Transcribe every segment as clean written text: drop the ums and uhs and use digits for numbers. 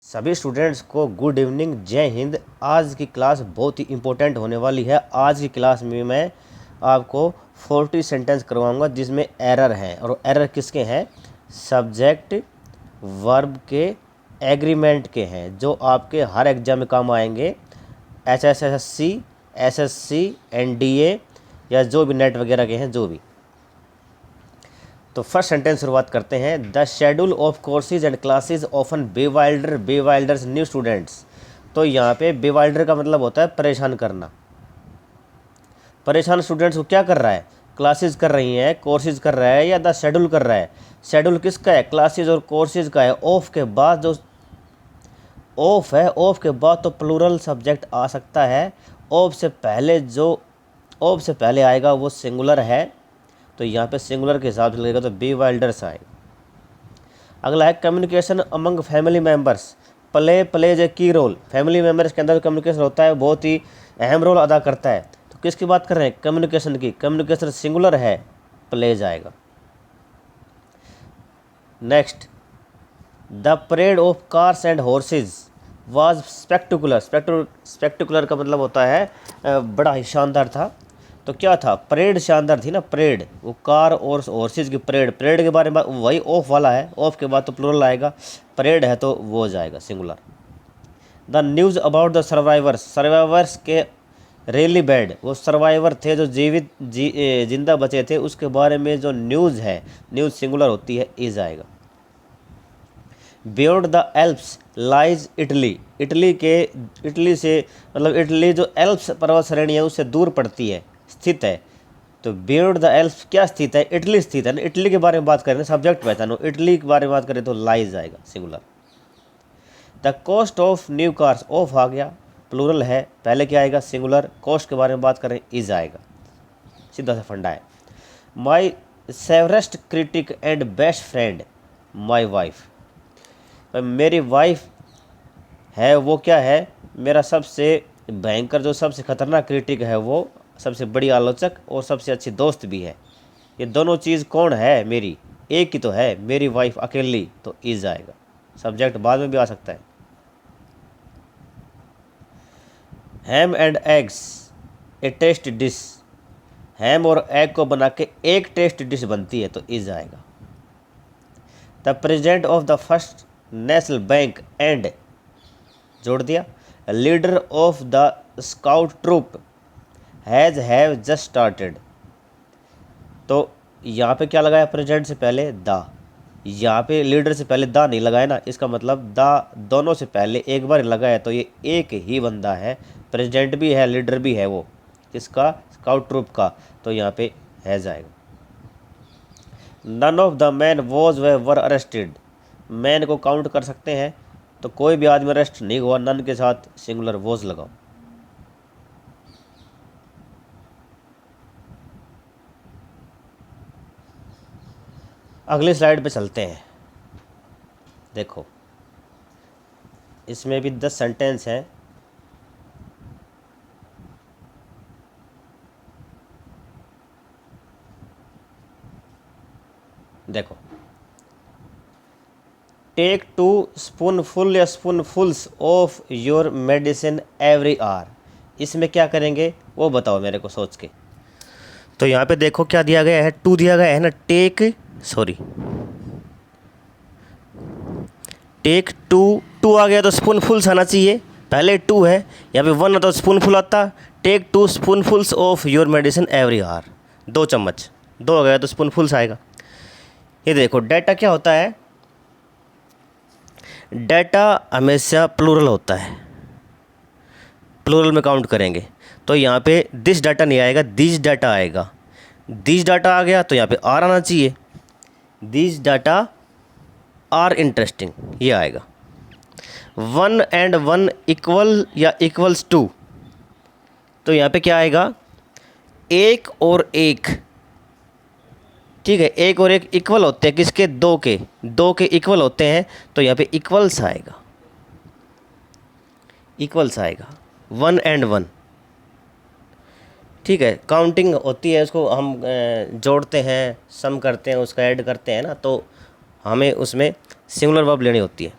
सभी स्टूडेंट्स को good evening, जय हिंद। आज की क्लास बहुत ही इम्पोर्टेंट होने वाली है। आज की क्लास में मैं आपको 40 सेंटेंस करवाऊंगा जिसमें एरर हैं, और एरर किसके हैं? सब्जेक्ट वर्ब के, एग्रीमेंट के हैं, जो आपके हर एग्जाम में काम आएंगे। HSSC, SSC, NDA या जो भी नेट वगैरह के हैं, जो भी। तो फर्स्ट सेंटेंस शुरुआत करते हैं। The schedule of courses and classes often bewilders new students. तो यहाँ पे बेवाइल्डर का मतलब होता है परेशान करना। परेशान स्टूडेंट्स को क्या कर रहा है? क्लासेज कर रही हैं, कोर्सेज कर रहा है, या द शेड्यूल कर रहा है? शेड्यूल किसका है? क्लासेज और कोर्सेज का है। ऑफ के बाद जो ऑफ है, ऑफ के बाद तो प्लूरल सब्जेक्ट आ सकता है। ऑफ से पहले आएगा वो सिंगुलर है, तो यहाँ पे सिंगुलर के हिसाब से लगेगा तो बेवाइल्डर्स आएगा। अगला है communication among family members. Plays a की रोल। फैमिली मेम्बर्स के अंदर कम्युनिकेशन होता है, बहुत ही अहम रोल अदा करता है। तो किसकी बात कर रहे हैं? कम्युनिकेशन की। कम्युनिकेशन सिंगुलर है, प्लेज आएगा। Next, the parade of cars and horse's was spectacular. Spectacular का मतलब होता है बड़ा ही शानदार था। तो क्या था? परेड शानदार थी ना, परेड। वो कार और हॉर्सेज की परेड के बारे में वही ऑफ वाला है। ऑफ के बाद तो प्लूरल आएगा, परेड है तो वो हो जाएगा singular. The news about the survivors के रियली बैड। वो सर्वाइवर थे जो जिंदा बचे थे, उसके बारे में जो न्यूज़ है, न्यूज़ सिंगुलर होती है, इज आएगा। Beyond the Alps lies Italy. Italy से मतलब इटली जो एल्प्स पर्वत श्रेणी है उससे दूर पड़ती है, स्थित है। तो बियॉन्ड द एल्प्स क्या स्थित है? इटली स्थित है ना। इटली के बारे में बात करें, सब्जेक्ट पहचानो। इटली के बारे में बात करें तो लाइज आएगा singular. The cost of new cars, of आ गया, प्लूरल है, पहले क्या आएगा? सिंगुलर। कॉस्ट के बारे में बात करें, इज आएगा। सीधा सा फंडा है। My severest critic and best friend my wife. मेरी वाइफ है वो क्या है? मेरा सबसे भयंकर, जो सबसे खतरनाक क्रिटिक है, वो सबसे बड़ी आलोचक और सबसे अच्छी दोस्त भी है। ये दोनों चीज़ कौन है? मेरी एक ही तो है, मेरी वाइफ अकेली, तो इज आएगा। सब्जेक्ट बाद में भी आ सकता है। Ham and eggs a taste dish. Ham और एग को बना के एक टेस्ट डिश बनती है, तो इज आएगा। The president of the first national bank and, जोड़ दिया, leader of the scout troop have just started. तो यहाँ पे क्या लगाया? प्रेसिडेंट से पहले द। यहाँ पे लीडर से पहले द नहीं लगाया ना, इसका मतलब द दोनों से पहले एक बार लगाया, तो ये एक ही बंदा है। प्रेसिडेंट भी है, लीडर भी है, वो किसका? स्काउट ट्रूप का, तो यहाँ पे हैज आएगा। None of the man was were arrested. Man को काउंट कर सकते हैं, तो कोई भी आदमी अरेस्ट नहीं हुआ। नन के साथ सिंगुलर वॉज लगाओ। अगली स्लाइड पे चलते हैं। देखो, इसमें भी 10 सेंटेंस हैं। देखो, टेक 2 स्पूनफुल या spoonfuls of your medicine every hour. इसमें क्या करेंगे वो बताओ मेरे को सोच के। तो यहाँ पे देखो क्या दिया गया है? 2 दिया गया है ना। टेक 2 आ गया तो स्पूनफुल्स आना चाहिए, पहले 2 है। यहाँ पे 1 आता तो स्पूनफुल आता। Take 2 spoonfuls of your medicine every hour, 2 चम्मच। 2 आ गया तो स्पूनफुल्स आएगा। ये देखो, डाटा क्या होता है? डाटा हमेशा प्लूरल होता है, प्लूरल में काउंट करेंगे। तो यहाँ पे दिस डाटा नहीं आएगा, दिस डाटा आएगा। दिस डाटा आ गया तो यहाँ पे आर आना चाहिए। दिस डाटा आर इंटरेस्टिंग, ये आएगा। 1 and 1 इक्वल या इक्वल्स 2, तो यहाँ पे क्या आएगा? 1 और 1, ठीक है। 1 और 1 इक्वल होते हैं किसके? 2 के इक्वल होते हैं, तो यहाँ पे इक्वल्स आएगा। 1 and 1, ठीक है। काउंटिंग होती है, उसको हम जोड़ते हैं, सम करते हैं, उसका ऐड करते हैं ना, तो हमें उसमें सिंगुलर वर्ब लेनी होती है।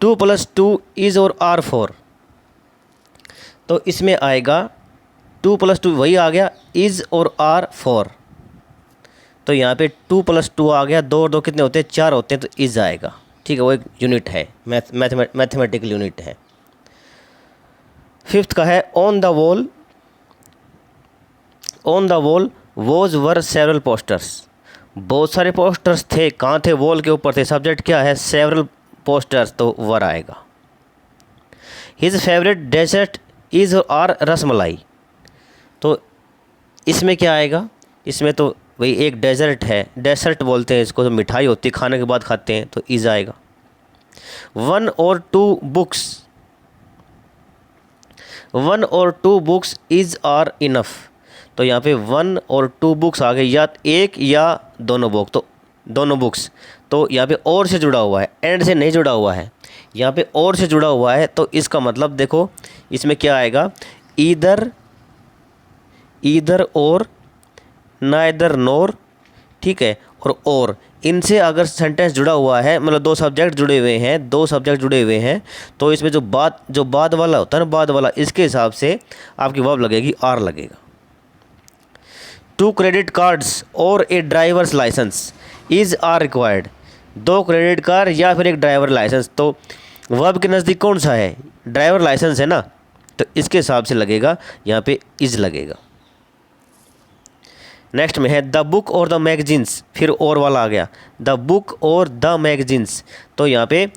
2+2 इज़ और आर 4, तो इसमें आएगा 2+2 वही आ गया, इज़ और आर 4, तो यहाँ पे 2+2 आ गया, 2 और 2 कितने होते हैं, 4 होते हैं, तो इज़ आएगा। ठीक है, वो एक यूनिट है, मैथमेटिकल यूनिट है। फिफ्थ का है on the wall was were several posters, बहुत सारे पोस्टर्स थे, कहाँ थे, वॉल के ऊपर थे, सब्जेक्ट क्या है, सेवरल पोस्टर्स, तो वर आएगा। His favourite dessert is are rasmalai, तो इसमें क्या आएगा, इसमें तो वही एक डेजर्ट है, डेजर्ट बोलते हैं इसको, तो मिठाई होती है, खाने के बाद खाते हैं, तो इज़ आएगा। 1 और 2 बुक्स इज़ आर इनफ, तो यहाँ पे 1 और 2 बुक्स आ गए, या एक या दोनों बुक, तो दोनों बुक्स, तो यहाँ पे और से जुड़ा हुआ है, एंड से नहीं जुड़ा हुआ है, यहाँ पे और से जुड़ा हुआ है, तो इसका मतलब देखो इसमें क्या आएगा, ईदर और, नाइदर नोर, ठीक है, और इनसे अगर सेंटेंस जुड़ा हुआ है, मतलब 2 सब्जेक्ट जुड़े हुए हैं, तो इसमें जो बाद वाला होता है ना, बाद वाला, इसके हिसाब से आपकी वर्ब लगेगी, आर लगेगा। 2 क्रेडिट कार्ड्स और a driver's licence is are required, 2 credit card या फिर एक ड्राइवर लाइसेंस, तो वर्ब के नज़दीक कौन सा है, ड्राइवर लाइसेंस है ना, तो इसके हिसाब से लगेगा, यहाँ पे इज़ लगेगा। नेक्स्ट में है द बुक और द मैगजीन्स, फिर और वाला आ गया, द बुक और द मैगजीन्स, तो यहाँ पे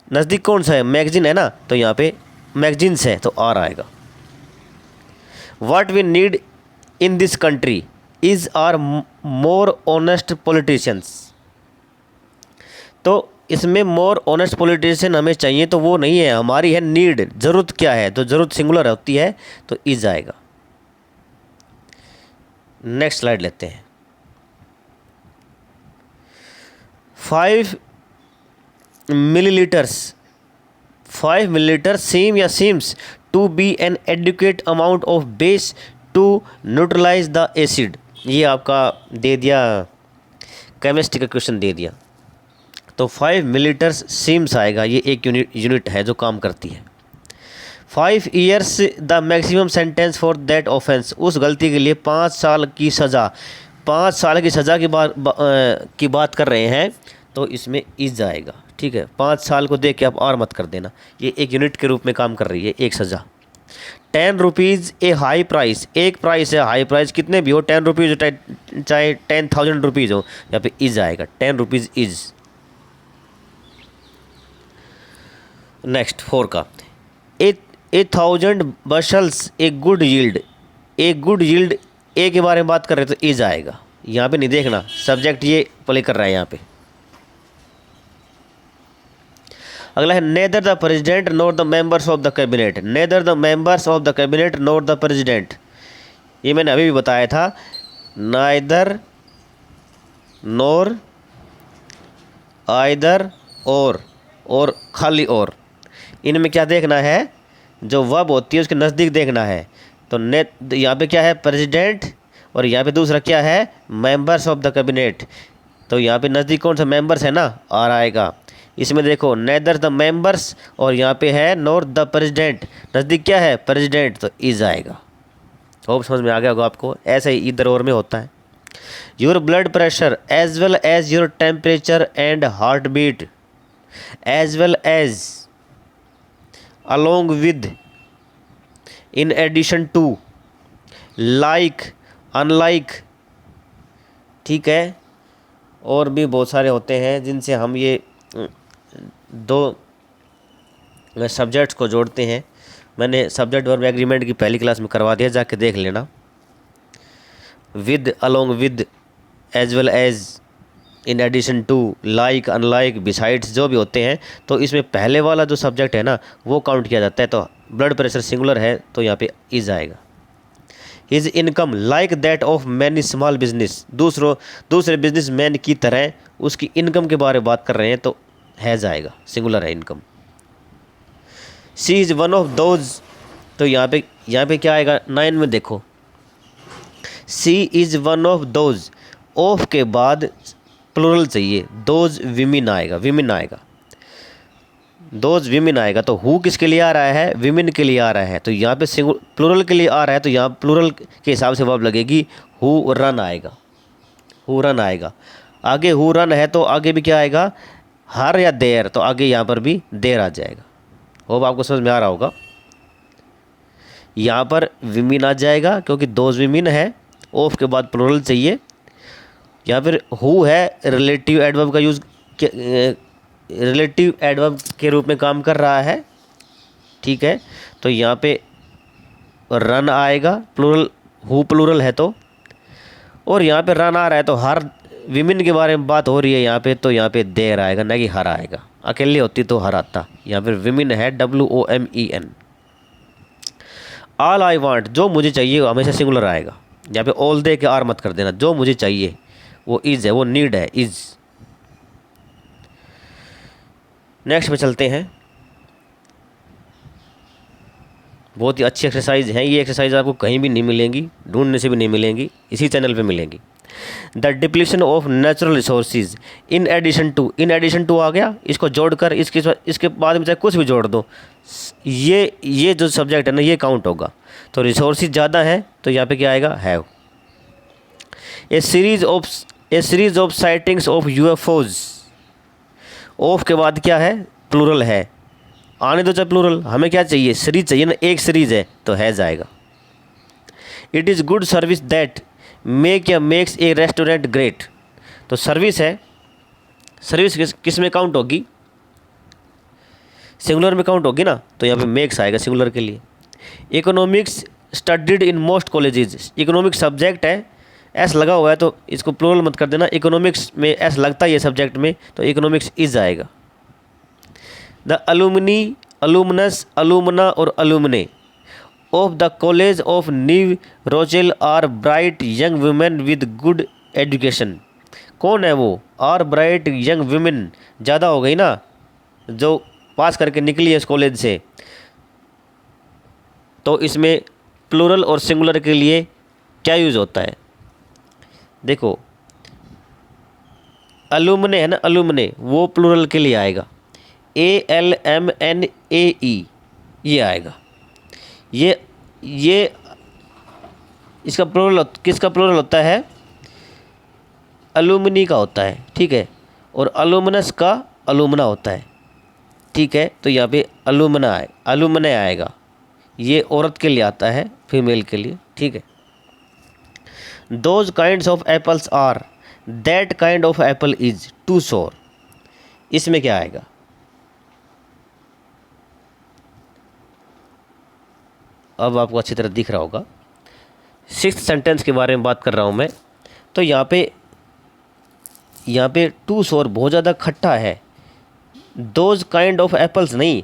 नज़दीक कौन सा है, मैगजीन है ना, तो यहाँ पे मैगजीन्स है, तो आर आएगा। What we need in this country is are more honest politicians, तो इसमें मोर ऑनेस्ट पॉलिटिशियन हमें चाहिए, तो वो नहीं है, हमारी है नीड, ज़रूरत क्या है, तो ज़रूरत सिंगुलर होती है, तो इज़ आएगा। नेक्स्ट स्लाइड लेते हैं। 5 मिलीलीटर सीम या seems to be an adequate amount of base to neutralise the acid, ये आपका दे दिया, केमिस्ट्री का क्वेश्चन दे दिया, तो 5 मिलीलीटर सीम्स आएगा, ये एक यूनिट है जो काम करती है। 5 years the maximum sentence for that offence, उस गलती के लिए 5 साल की सज़ा, 5 साल की सज़ा की बात कर रहे हैं, तो इसमें इज़ आएगा। ठीक है, 5 साल को देख के आप और मत कर देना, ये एक यूनिट के रूप में काम कर रही है, एक सज़ा। 10 रुपीज़ ए हाई प्राइस, एक प्राइस है, हाई प्राइस कितने भी हो, 10 रुपीज़ चाहे 10,000 रुपीज़ हो, यहाँ पे इज़ आएगा, 10 रुपीज़ इज़। नेक्स्ट 4 का 1,000 बशल्स ए गुड यील्ड, ए के बारे में बात कर रहे हैं, तो इज आएगा, यहाँ पे नहीं देखना, सब्जेक्ट ये प्ले कर रहा है यहाँ पे। अगला है neither the president nor the members of the cabinet, neither the members of the cabinet nor the president, ये मैंने अभी भी बताया था, नाइदर नॉर, आइदर और खाली और, इनमें क्या देखना है, जो वर्ब होती है उसके नज़दीक देखना है, तो यहाँ पे क्या है, प्रेसिडेंट, और यहाँ पे दूसरा क्या है, मेंबर्स ऑफ द कैबिनेट, तो यहाँ पे नज़दीक कौन सा, मेंबर्स है ना, आर आएगा। इसमें देखो नेदर द मेंबर्स, और यहाँ पे है नॉर द प्रेसिडेंट, नज़दीक क्या है, प्रेसिडेंट, तो इज आएगा। होप समझ में आ गया होगा आपको, ऐसे ही इधर और में होता है। Your blood pressure as well as your temperature and heart beat, as well as, along with, in addition to, like, unlike, ठीक है, और भी बहुत सारे होते हैं जिनसे हम ये 2 सब्जेक्ट्स को जोड़ते हैं। मैंने सब्जेक्ट वर्ब एग्रीमेंट की पहली क्लास में करवा दिया, जाके देख लेना। With, along with, as well as, in addition to, like, unlike, besides, जो भी होते हैं, तो इसमें पहले वाला जो सब्जेक्ट है ना वो काउंट किया जाता है, तो ब्लड प्रेशर सिंगुलर है, तो यहाँ पे इज आएगा। His income like that of many small business, दूसरे बिजनेस मैन की तरह उसकी इनकम के बारे में बात कर रहे हैं, तो हैज़ आएगा, सिंगुलर है income. She is one of those, तो यहाँ पे क्या आएगा, 9 में देखो, she is one of those, of के बाद प्लूरल चाहिए, दोज विमिन आएगा, दोज विमेन आएगा, तो हु किसके लिए आ रहा है, विमेन के लिए आ रहा है, तो यहाँ पे प्लूरल के लिए आ रहा है, तो यहाँ प्लूरल के हिसाब से वर्ब लगेगी, हु रन आएगा, हु रन आएगा। आगे हु रन है तो आगे भी क्या आएगा, हर या देर, तो आगे यहाँ पर भी देर आ जाएगा। होप आपको समझ में आ रहा होगा। यहाँ पर विमेन आ जाएगा क्योंकि दोज विमेन है, ऑफ के बाद प्लूरल चाहिए। यहाँ पर हु है, रिलेटिव एडवर्ब का यूज़, रिलेटिव एडवर्ब के रूप में काम कर रहा है, ठीक है। तो यहाँ पे रन आएगा, प्लूरल, हु प्लूरल है तो, और यहाँ पे रन आ रहा है तो हर विमेन के बारे में बात हो रही है यहाँ पे, तो यहाँ पे देर आएगा, ना कि हर आएगा। अकेली होती तो हर आता, यहाँ पर विमेन है, WOMEN। ऑल आई वांट, जो मुझे चाहिए वो हमेशा सिंगुलर आएगा, यहाँ पे ऑल दे के आर मत कर देना। जो मुझे चाहिए वो इज़ है, वो नीड है, इज़। नेक्स्ट में चलते हैं। बहुत ही अच्छी एक्सरसाइज है ये। एक्सरसाइज आपको कहीं भी नहीं मिलेंगी, ढूंढने से भी नहीं मिलेंगी, इसी चैनल पे मिलेंगी। The depletion of natural resources in addition to, in addition to आ गया, इसको जोड़कर इसके बाद में चाहे कुछ भी जोड़ दो, ये जो सब्जेक्ट है ना ये काउंट होगा। तो रिसोर्सेज ज़्यादा है तो यहाँ पे क्या आएगा, have. A series of sightings of UFOs, of के बाद क्या है, प्लूरल है, आने दो चाहे प्लूरल, हमें क्या चाहिए, सीरीज चाहिए ना, एक सीरीज है तो है जाएगा। It is good service that make या मेक्स ए रेस्टोरेंट ग्रेट, तो सर्विस है, सर्विस किस में काउंट होगी, सिंगुलर में काउंट होगी ना, तो यहाँ पे मेक्स आएगा सिंगुलर के लिए। Economics studied in most colleges, economics subject है, एस लगा हुआ है तो इसको प्लूरल मत कर देना, इकोनॉमिक्स में एस लगता है ये सब्जेक्ट में, तो इकोनॉमिक्स इज आएगा। द अलुमनी, अलुमनस, अलुमना और alumnae of the college of New Rochelle are bright young women with good education, कौन है वो, आर ब्राइट यंग वुमेन, ज़्यादा हो गई ना, जो पास करके निकली है इस कॉलेज से, तो इसमें प्लूरल और सिंगुलर के लिए क्या यूज़ होता है, देखो अलुमने है ना, अलुमने वो प्लूरल के लिए आएगा, ALMNAE ये आएगा। ये इसका प्लूरल किसका प्लूरल होता है, अलुमनी का होता है, ठीक है, और अलुमनस का अलुमना होता है, ठीक है। तो यहाँ पे अलुमना है, अलुमने आएगा, ये औरत के लिए आता है, फीमेल के लिए, ठीक है। Those kinds of apples are, that kind of apple is too sour, इसमें क्या आएगा, अब आपको अच्छी तरह दिख रहा होगा। सिक्स्थ सेंटेंस के बारे में बात कर रहा हूँ मैं, तो यहाँ पे टू सोर बहुत ज़्यादा खट्टा है, दोज काइंड ऑफ एप्पल्स नहीं,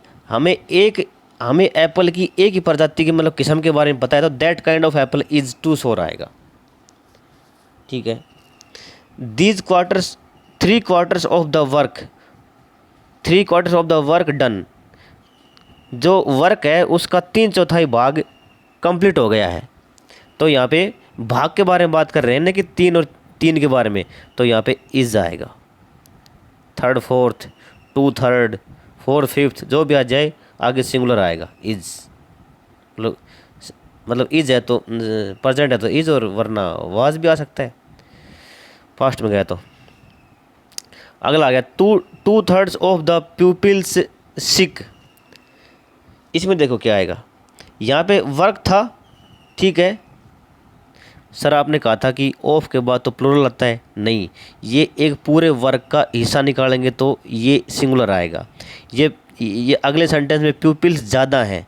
हमें एप्पल की एक ही प्रजाति की मतलब किस्म के बारे में पता है, तो that kind of apple is too sour आएगा, ठीक है। These quarters, 3 quarters of the work done, जो वर्क है उसका 3/4 भाग कंप्लीट हो गया है, तो यहाँ पे भाग के बारे में बात कर रहे हैं ना कि 3 और 3 के बारे में, तो यहाँ पे इज़ आएगा, 3rd 4th 2/3 4 5th जो भी आ जाए आगे सिंगुलर आएगा, इज़, मतलब इज़ है तो प्रेजेंट है तो इज़, और वरना वाज भी आ सकता है, फास्ट में गया तो। अगला आ गया 2/3 ऑफ द प्यूपिल्स सिक, इसमें देखो क्या आएगा, यहाँ पे वर्क था, ठीक है, सर आपने कहा था कि ऑफ के बाद तो प्लूरल आता है, नहीं, ये एक पूरे वर्क का हिस्सा निकालेंगे तो ये सिंगुलर आएगा। ये अगले सेंटेंस में प्यूपिल्स ज़्यादा हैं,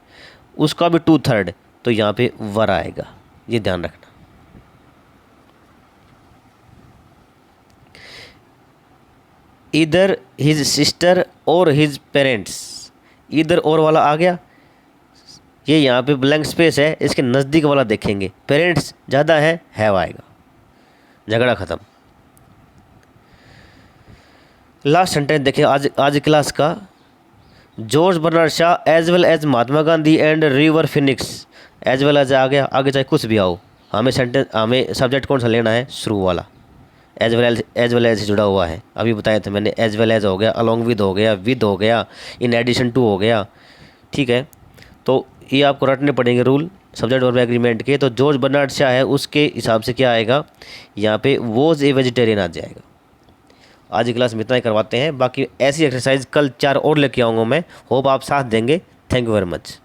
उसका भी 2/3, तो यहाँ पे वर आएगा, ये ध्यान रखना। इधर हिज सिस्टर और हिज पेरेंट्स, इधर और वाला आ गया, ये यहाँ पे ब्लैंक स्पेस है, इसके नज़दीक वाला देखेंगे, पेरेंट्स ज़्यादा है, हैव आएगा, झगड़ा ख़त्म। लास्ट सेंटेंस देखिए आज क्लास का, George Bernard Shaw as well as Mahatma Gandhi and River Phoenix, as well as आ गया, आगे चाहे कुछ भी आओ, हमें सब्जेक्ट कौन सा लेना है, शुरू वाला, एज वेल एज से जुड़ा हुआ है, अभी बताया था मैंने। एज वेल एज हो गया, अलॉन्ग विद हो गया, इन एडिशन टू हो गया, ठीक है। तो ये आपको रटने पड़ेंगे रूल सब्जेक्ट वर्ब एग्रीमेंट के। तो जॉर्ज बर्नार्ड शॉ है, उसके हिसाब से क्या आएगा यहाँ पे, वॉज ए वेजिटेरियन आ जाएगा। आज की क्लास में इतना ही करवाते हैं, बाकी ऐसी एक्सरसाइज कल 4 और लेके आऊँगा मैं। होप आप साथ देंगे। Thank you very much.